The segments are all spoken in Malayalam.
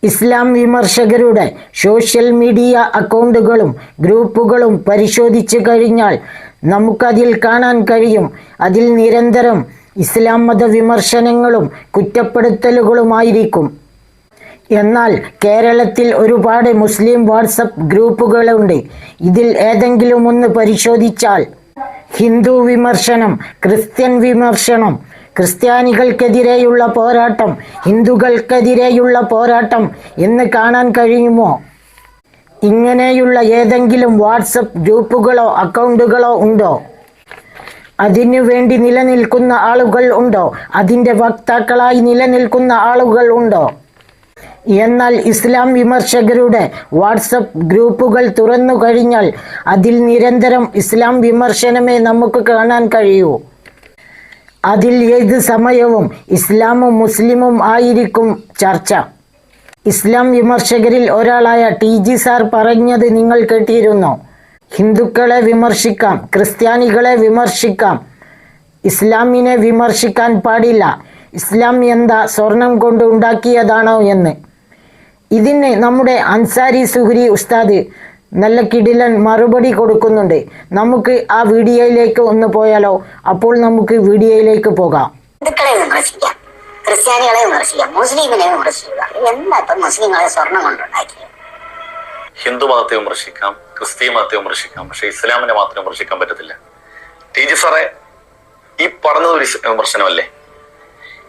ഇസ്ലാം വിമർശകരുടെ സോഷ്യൽ മീഡിയ അക്കൗണ്ടുകളും ഗ്രൂപ്പുകളും പരിശോധിച്ചു കഴിഞ്ഞാൽ നമുക്കതിൽ കാണാൻ കഴിയും. അതിൽ നിരന്തരം ഇസ്ലാം മത വിമർശനങ്ങളും കുറ്റപ്പെടുത്തലുകളുമായിരിക്കും. എന്നാൽ കേരളത്തിൽ ഒരുപാട് മുസ്ലിം വാട്സപ്പ് ഗ്രൂപ്പുകളുണ്ട്. ഇതിൽ ഏതെങ്കിലും ഒന്ന് പരിശോധിച്ചാൽ ഹിന്ദു വിമർശനം, ക്രിസ്ത്യൻ വിമർശനം, ക്രിസ്ത്യാനികൾക്കെതിരെയുള്ള പോരാട്ടം, ഹിന്ദുക്കൾക്കെതിരെയുള്ള പോരാട്ടം എന്ന് കാണാൻ കഴിയുമോ? ഇങ്ങനെയുള്ള ഏതെങ്കിലും വാട്സപ്പ് ഗ്രൂപ്പുകളോ അക്കൗണ്ടുകളോ ഉണ്ടോ? അതിനു വേണ്ടി നിലനിൽക്കുന്ന ആളുകൾ ഉണ്ടോ? അതിൻ്റെ വക്താക്കളായി നിലനിൽക്കുന്ന ആളുകൾ ഉണ്ടോ? എന്നാൽ ഇസ്ലാം വിമർശകരുടെ വാട്സപ്പ് ഗ്രൂപ്പുകൾ തുറന്നു കഴിഞ്ഞാൽ അതിൽ നിരന്തരം ഇസ്ലാം വിമർശനമേ നമുക്ക് കാണാൻ കഴിയൂ. അതിൽ ഏത് സമയവും ഇസ്ലാമും മുസ്ലിമും ആയിരിക്കും ചർച്ച. ഇസ്ലാം വിമർശകരിൽ ഒരാളായ TG സാർ പറഞ്ഞത് നിങ്ങൾ കേട്ടിരുന്നോ? ഹിന്ദുക്കളെ വിമർശിക്കാം, ക്രിസ്ത്യാനികളെ വിമർശിക്കാം, ഇസ്ലാമിനെ വിമർശിക്കാൻ പാടില്ല. ഇസ്ലാം എന്താ സ്വർണം കൊണ്ട് ഉണ്ടാക്കിയതാണോ എന്ന്. ഇതിന് നമ്മുടെ അൻസാരി സുഹരി ഉസ്താദ് നല്ല കിടിലൻ മറുപടി കൊടുക്കുന്നുണ്ട്. നമുക്ക് ആ വീഡിയോയിലേക്ക് ഒന്ന് പോയാലോ? അപ്പോൾ നമുക്ക് വീഡിയോയിലേക്ക് പോകാം. ഹിന്ദുക്കളെ വിമർശിക്കാം, ക്രിസ്ത്യാനികളെ വിമർശിക്കാം, മുസ്ലിമിനെ വിമർശിക്കുക. എന്താ ഇപ്പം മുസ്ലിങ്ങളെ സ്വർണം കൊണ്ടുണ്ടാക്കിയത്? ഹിന്ദു മതത്തെ വിമർശിക്കാം, ക്രിസ്തീയ മതത്തെ വിമർശിക്കാം, പക്ഷെ ഇസ്ലാമിനെ മാത്രം വിമർശിക്കാൻ പറ്റത്തില്ല. TG സാറേ, ഈ പറഞ്ഞത് ഒരു വിമർശനമല്ലേ?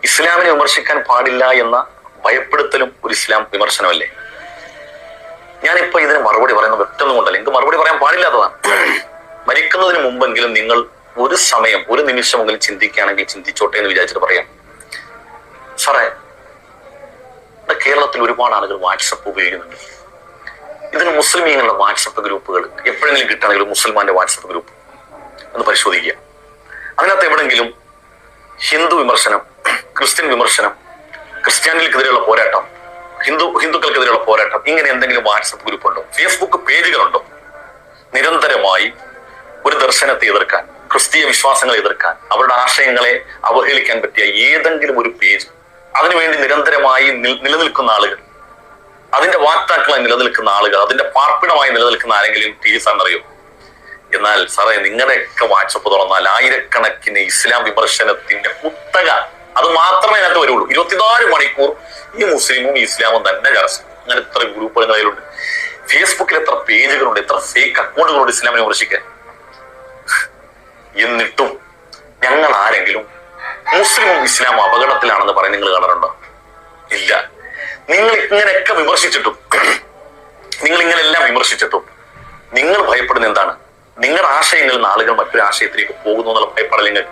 ഇസ്ലാമിനെ വിമർശിക്കാൻ പാടില്ല എന്ന ഭയപ്പെടുത്തലും ഒരു ഇസ്ലാം വിമർശനമല്ലേ? ഞാനിപ്പോ ഇതിന് മറുപടി പറയുന്നത് ഒറ്റൊന്നും കൊണ്ടല്ല, എനിക്ക് മറുപടി പറയാൻ പാടില്ലാത്തതാണ്. മരിക്കുന്നതിന് മുമ്പെങ്കിലും നിങ്ങൾ ഒരു സമയം, ഒരു നിമിഷമെങ്കിലും ചിന്തിക്കുകയാണെങ്കിൽ ചിന്തിച്ചോട്ടെ എന്ന് വിചാരിച്ചിട്ട് പറയാം. സാറേ, കേരളത്തിൽ ഒരുപാട് ആളുകൾ വാട്സപ്പ് ഉപയോഗിക്കുന്നുണ്ട്. ഇതിന് മുസ്ലിമീങ്ങളുടെ വാട്സപ്പ് ഗ്രൂപ്പുകൾ എപ്പോഴെങ്കിലും കിട്ടുകയാണെങ്കിൽ മുസൽമാന്റെ വാട്സപ്പ് ഗ്രൂപ്പ് ഒന്ന് പരിശോധിക്കുക. അതിനകത്ത് എവിടെങ്കിലും ഹിന്ദു വിമർശനം, ക്രിസ്ത്യൻ വിമർശനം, ക്രിസ്ത്യാനികൾക്കെതിരെയുള്ള പോരാട്ടം, ഹിന്ദുക്കൾക്കെതിരെയുള്ള പോരാട്ടം, ഇങ്ങനെ എന്തെങ്കിലും വാട്സപ്പ് ഗ്രൂപ്പ് ഉണ്ടോ? ഫേസ്ബുക്ക് പേജുകളുണ്ടോ? നിരന്തരമായി ഒരു ദർശനത്തെ എതിർക്കാൻ, ക്രിസ്തീയ വിശ്വാസങ്ങളെ എതിർക്കാൻ, അവരുടെ ആശയങ്ങളെ അവഹേളിക്കാൻ പറ്റിയ ഏതെങ്കിലും ഒരു പേജ്, അതിനുവേണ്ടി നിരന്തരമായി നിലനിൽക്കുന്ന ആളുകൾ, അതിന്റെ വാക്താക്കളായി നിലനിൽക്കുന്ന ആളുകൾ, അതിന്റെ പാർപ്പിടമായി നിലനിൽക്കുന്ന ആരെങ്കിലും TG സാറിന് അറിയോ? എന്നാൽ സാറേ, നിങ്ങളുടെയൊക്കെ വാട്സപ്പ് തുറന്നാൽ ആയിരക്കണക്കിന് ഇസ്ലാം വിമർശനത്തിന്റെ കുത്തക അത് മാത്രമേ അതിനകത്ത് വരുള്ളൂ. 24 മണിക്കൂർ ഈ മുസ്ലിമും ഇസ്ലാമും തന്നെ ചർച്ച. അങ്ങനെ എത്ര ഗ്രൂപ്പുകൾ കയ്യിലുണ്ട്. ഫേസ്ബുക്കിൽ എത്ര പേജുകളുണ്ട്, എത്ര ഫേക്ക് അക്കൗണ്ടുകളുണ്ട് ഇസ്ലാമിനെ വിമർശിക്കാൻ. എന്നിട്ടും ഞങ്ങൾ ആരെങ്കിലും മുസ്ലിമും ഇസ്ലാമും അപകടത്തിലാണെന്ന് പറയാൻ നിങ്ങൾ കാണാറുണ്ടോ? ഇല്ല. നിങ്ങൾ ഇങ്ങനെയൊക്കെ വിമർശിച്ചിട്ടും, നിങ്ങൾ ഇങ്ങനെല്ലാം വിമർശിച്ചിട്ടും നിങ്ങൾ ഭയപ്പെടുന്ന എന്താണ്? നിങ്ങളുടെ ആശയങ്ങളിൽ നിന്ന് ആളുകൾ മറ്റൊരു ആശയത്തിലേക്ക് പോകുന്നു എന്നുള്ള ഭയപ്പാടില്ലെങ്കിൽ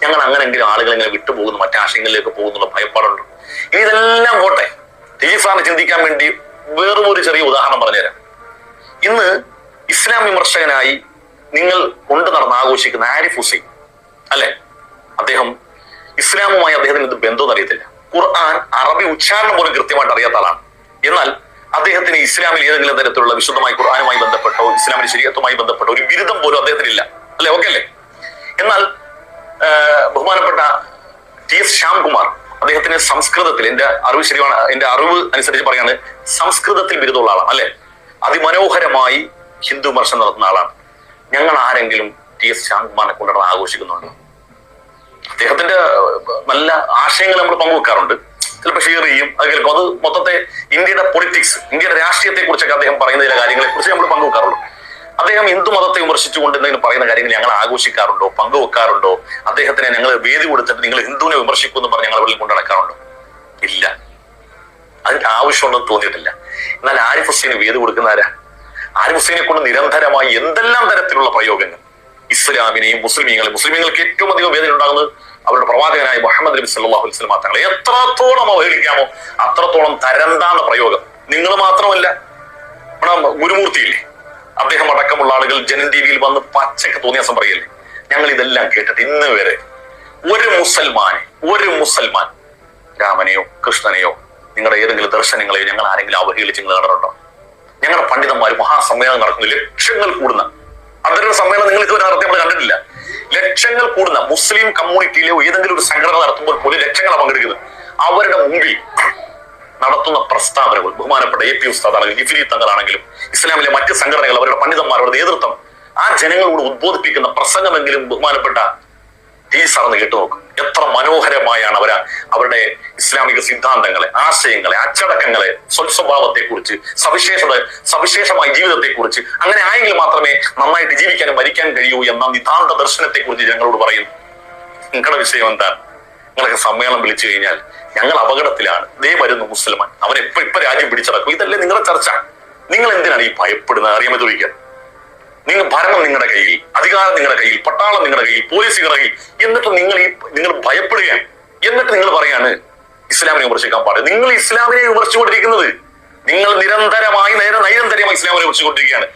ഞങ്ങൾ അങ്ങനെങ്കിലും ആളുകൾ ഇങ്ങനെ വിട്ടുപോകുന്നു, മറ്റാശയങ്ങളിലേക്ക് പോകുന്നുള്ള ഭയപ്പാടുണ്ട്. ഇനി ഇതെല്ലാം പോട്ടെ, TG സാറിന് ചിന്തിക്കാൻ വേണ്ടി വേറും ഒരു ചെറിയ ഉദാഹരണം പറഞ്ഞുതരാം. ഇന്ന് ഇസ്ലാം വിമർശകനായി നിങ്ങൾ കൊണ്ടു നടന്ന് ആഘോഷിക്കുന്ന ആരിഫ് ഹുസൈൻ അല്ലെ, അദ്ദേഹം ഇസ്ലാമുമായി അദ്ദേഹത്തിന് ഇത് ബന്ധമൊന്നും അറിയത്തില്ല. ഖുർആൻ അറബി ഉച്ചാരണം പോലും കൃത്യമായിട്ട് അറിയാത്ത ആളാണ്. എന്നാൽ അദ്ദേഹത്തിന് ഇസ്ലാമിൽ ഏതെങ്കിലും തരത്തിലുള്ള വിശുദ്ധമായി ഖുർആനുമായി ബന്ധപ്പെട്ടോ ഇസ്ലാമിന്റെ ശരീഅത്തുമായി ബന്ധപ്പെട്ടോ ഒരു ബിരുദം പോലും അദ്ദേഹത്തിനില്ല. അല്ലെ, ഓക്കെ അല്ലേ? എന്നാൽ ബഹുമാനപ്പെട്ട TS ശ്യാംകുമാർ, അദ്ദേഹത്തിന് സംസ്കൃതത്തിൽ, എന്റെ അറിവ് ശരിയാണ്, എന്റെ അറിവ് അനുസരിച്ച് പറയാണ്, സംസ്കൃതത്തിൽ ബിരുദമുള്ള ആളാണ് അല്ലെ. അതിമനോഹരമായി ഹിന്ദു വിമർശനം നടത്തുന്ന ആളാണ്. ഞങ്ങൾ ആരെങ്കിലും TS ശ്യാംകുമാറിനെ കൊണ്ടുവന്ന് ആഘോഷിക്കുന്നുണ്ടോ? അദ്ദേഹത്തിന്റെ നല്ല ആശയങ്ങൾ നമ്മൾ പങ്കുവെക്കാറുണ്ട്, ചിലപ്പോൾ ഷെയർ ചെയ്യും, അത് കേൾക്കും. അത് മൊത്തത്തെ ഇന്ത്യയുടെ പൊളിറ്റിക്സ്, ഇന്ത്യയുടെ രാഷ്ട്രീയത്തെ കുറിച്ചൊക്കെ അദ്ദേഹം പറയുന്ന ചില കാര്യങ്ങളെ കുറിച്ച് നമ്മൾ പങ്കുവെക്കാറുള്ളൂ. അദ്ദേഹം ഹിന്ദു മതത്തെ വിമർശിച്ചുകൊണ്ട് എന്തെങ്കിലും പറയുന്ന കാര്യങ്ങൾ ഞങ്ങൾ ആഘോഷിക്കാറുണ്ടോ, പങ്കുവെക്കാറുണ്ടോ? അദ്ദേഹത്തിനെ ഞങ്ങൾ വേദി കൊടുത്തിട്ട് നിങ്ങൾ ഹിന്ദുവിനെ വിമർശിക്കുമെന്ന് പറഞ്ഞ് ഞങ്ങൾ വെളിയിൽ കൊണ്ടു നടക്കാറുണ്ടോ? ഇല്ല, അതിന്റെ ആവശ്യമുണ്ടെന്ന് തോന്നിയിട്ടില്ല. എന്നാൽ ആരിഫ് ഹുസൈന് വേദി കൊടുക്കുന്ന ആരാ? ആരിഫ് ഹുസൈനെ കൊണ്ട് നിരന്തരമായി എന്തെല്ലാം തരത്തിലുള്ള പ്രയോഗങ്ങൾ ഇസ്ലാമിനെയും മുസ്ലിമീങ്ങൾക്ക് ഏറ്റവും അധികം വേദന ഉണ്ടാകുന്നത് അവരുടെ പ്രവാചകനായ മുഹമ്മദ് നബി സല്ലല്ലാഹു അലൈഹി വസല്ലം തങ്ങളെ എത്രത്തോളം അവഹേളിക്കാമോ അത്രത്തോളം തരംതാന്ന പ്രയോഗം. നിങ്ങൾ മാത്രമല്ല, നമ്മുടെ ഗുരുമൂർത്തിയില്ലേ, അദ്ദേഹം അടക്കമുള്ള ആളുകൾ ജനൻ TVയിൽ വന്ന് പച്ചക്ക് തോന്നിയാസം പറയല്ലേ. ഞങ്ങൾ ഇതെല്ലാം കേട്ടിട്ട് ഇന്ന് വരെ ഒരു മുസൽമാൻ രാമനെയോ കൃഷ്ണനെയോ നിങ്ങളുടെ ഏതെങ്കിലും ദർശനങ്ങളെയോ ഞങ്ങൾ ആരെങ്കിലും അവഹേളിച്ച് നിങ്ങൾ കണ്ടിട്ടുണ്ടോ? ഞങ്ങളുടെ പണ്ഡിതന്മാർ മഹാസമ്മേളനം നടക്കുന്നു, ലക്ഷങ്ങൾ കൂടുന്ന അവരുടെ സമ്മേളനം നിങ്ങൾ ഇതുവരെ നടത്തി നമ്മൾ കണ്ടിട്ടില്ല. ലക്ഷങ്ങൾ കൂടുന്ന മുസ്ലിം കമ്മ്യൂണിറ്റിയിലെ ഏതെങ്കിലും ഒരു സംഘടന നടത്തുമ്പോൾ പോലും ലക്ഷങ്ങളാണ് പങ്കെടുക്കുന്നത്. അവരുടെ മുമ്പിൽ നടത്തുന്ന പ്രസ്താവനകൾ, ബഹുമാനപ്പെട്ട AP ഉസ്താദ് ആണെങ്കിലും ജിഫ്രി തങ്ങളാണെങ്കിലും ഇസ്ലാമിലെ മറ്റ് സംഘടനകൾ, അവരുടെ പണ്ഡിതന്മാരുടെ നേതൃത്വം, ആ ജനങ്ങളോട് ഉദ്ബോധിപ്പിക്കുന്ന പ്രസംഗമെങ്കിലും ബഹുമാനപ്പെട്ട സാറെന്ന് കേട്ടു നോക്കും. എത്ര മനോഹരമായാണ് അവരുടെ ഇസ്ലാമിക സിദ്ധാന്തങ്ങളെ, ആശയങ്ങളെ, അച്ചടക്കങ്ങളെ, സ്വഭാവത്തെക്കുറിച്ച്, സവിശേഷമായ ജീവിതത്തെക്കുറിച്ച്, അങ്ങനെ ആയെങ്കിൽ മാത്രമേ നന്നായിട്ട് ജീവിക്കാനും മരിക്കാൻ കഴിയൂ എന്ന നിതാന്ത ദർശനത്തെക്കുറിച്ച് ഞങ്ങളോട് പറയുന്നു. നിങ്ങളുടെ വിഷയം എന്താണ്? നിങ്ങളൊക്കെ സമ്മേളനം വിളിച്ചു കഴിഞ്ഞാൽ ഞങ്ങൾ അപകടത്തിലാണ്, ദേ വരുന്നു മുസൽമാൻ, അവൻ ഇപ്പൊ രാജ്യം പിടിച്ചടക്കും, ഇതല്ലേ നിങ്ങളുടെ ചർച്ച? നിങ്ങൾ എന്തിനാണ് ഈ ഭയപ്പെടുന്നത്? അറിയാൻ ചോദിക്കാൻ. ഭരണം നിങ്ങളുടെ കയ്യിൽ, അധികാരം നിങ്ങളുടെ കയ്യിൽ, പട്ടാളം നിങ്ങളുടെ കയ്യിൽ, പോലീസ് നിങ്ങളുടെ കയ്യിൽ, എന്നിട്ട് നിങ്ങൾ ഭയപ്പെടുകയാണ്. എന്നിട്ട് നിങ്ങൾ പറയാണ് ഇസ്ലാമിനെ വിമർശിക്കാൻ പാടില്ല. നിങ്ങൾ ഇസ്ലാമിനെ വിമർശിച്ചുകൊണ്ടിരിക്കുന്നത്, നിങ്ങൾ നിരന്തരമായി ഇസ്ലാമിനെ വിമർശിച്ചുകൊണ്ടിരിക്കുകയാണ്.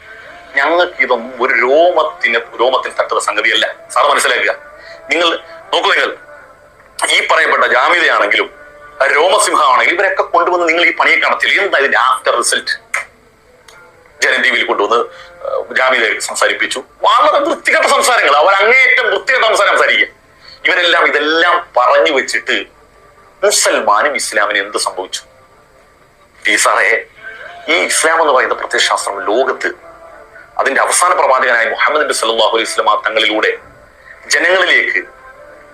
ഞങ്ങൾക്ക് ഇതൊന്നും ഒരു രോമത്തിൽ തട്ടുന്ന സംഗതിയല്ല. സാറ് മനസ്സിലാക്കുക. നിങ്ങൾ നോക്കൂ, നിങ്ങൾ ഈ പറയപ്പെട്ട ജാമിദയാണെങ്കിലും രോമസിംഹമാണെങ്കിലും ഇവരൊക്കെ കൊണ്ടുവന്ന് നിങ്ങൾ ഈ പണിയെ കാണത്തില്ല. എന്താ ഇതിന്റെ ആഫ്റ്റർ റിസൾട്ട്? ജനൻ ടി വിയിൽ കൊണ്ടുവന്ന് ജാമിദയെ സംസാരിപ്പിച്ചു. വളരെ വൃത്തികെട്ട സംസാരങ്ങൾ, അവർ അങ്ങേയറ്റം വൃത്തികെട്ട സംസാരിക്കുക. ഇതെല്ലാം പറഞ്ഞു വെച്ചിട്ട് മുസൽമാനും ഇസ്ലാമിന് എന്ത് സംഭവിച്ചു? സാറേ, ഈ ഇസ്ലാം എന്ന് പറയുന്ന പ്രത്യയശാസ്ത്രം ലോകത്ത് അതിന്റെ അവസാന പ്രവാചകനായ മുഹമ്മദ് നബി സല്ലല്ലാഹു അലൈഹി വസല്ലം തങ്ങളിലൂടെ ജനങ്ങളിലേക്ക്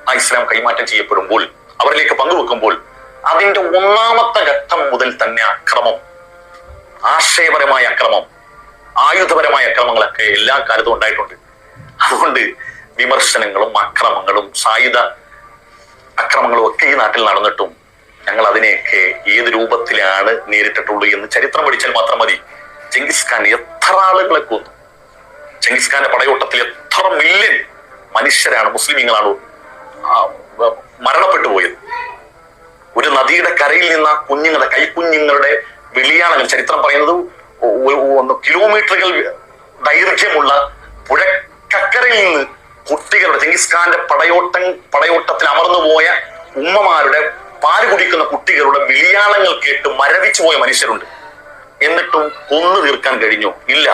ആ ഇസ്ലാം കൈമാറ്റം ചെയ്യപ്പെടുമ്പോൾ, അവരിലേക്ക് പങ്കുവെക്കുമ്പോൾ, അതിന്റെ ഒന്നാമത്തെ ഘട്ടം മുതൽ തന്നെ അക്രമം, ആശയപരമായ അക്രമം, ആയുധപരമായ അക്രമങ്ങളൊക്കെ എല്ലാ കാലത്തും ഉണ്ടായിട്ടുണ്ട്. അതുകൊണ്ട് വിമർശനങ്ങളും അക്രമങ്ങളും സായുധ അക്രമങ്ങളും ഒക്കെ ഈ നാട്ടിൽ നടന്നിട്ടും ഞങ്ങൾ അതിനെയൊക്കെ ഏത് രൂപത്തിലാണ് നേരിട്ടിട്ടുള്ളൂ എന്ന് ചരിത്രം പഠിച്ചാൽ മാത്രം മതി. ചെങ്കിസ് ഖാൻ എത്ര ആളുകളെ കൊന്നു? ചെങ്കിസ് ഖാന്റെ പടയോട്ടത്തിൽ എത്ര മില്യൺ മനുഷ്യരാണ്, മുസ്ലിമീങ്ങളാണ് മരണപ്പെട്ടു പോയത്? ഒരു നദിയുടെ കരയിൽ നിന്ന് ആ കുഞ്ഞുങ്ങളുടെ, കൈക്കുഞ്ഞുങ്ങളുടെ വെളിയാണങ്ങൾ ചരിത്രം പറയുന്നത് കിലോമീറ്ററുകൾ ദൈർഘ്യമുള്ള പുഴക്കക്കരയിൽ നിന്ന് കുട്ടികളുടെ, ചെങ്കിസ് ഖാന്റെ പടയോട്ടത്തിൽ അമർന്നുപോയ ഉമ്മമാരുടെ, പാല് കുടിക്കുന്ന കുട്ടികളുടെ വിളിയാളങ്ങൾ കേട്ട് മരവിച്ചു പോയ മനുഷ്യരുണ്ട്. എന്നിട്ടും കൊന്നു തീർക്കാൻ കഴിഞ്ഞു? ഇല്ല.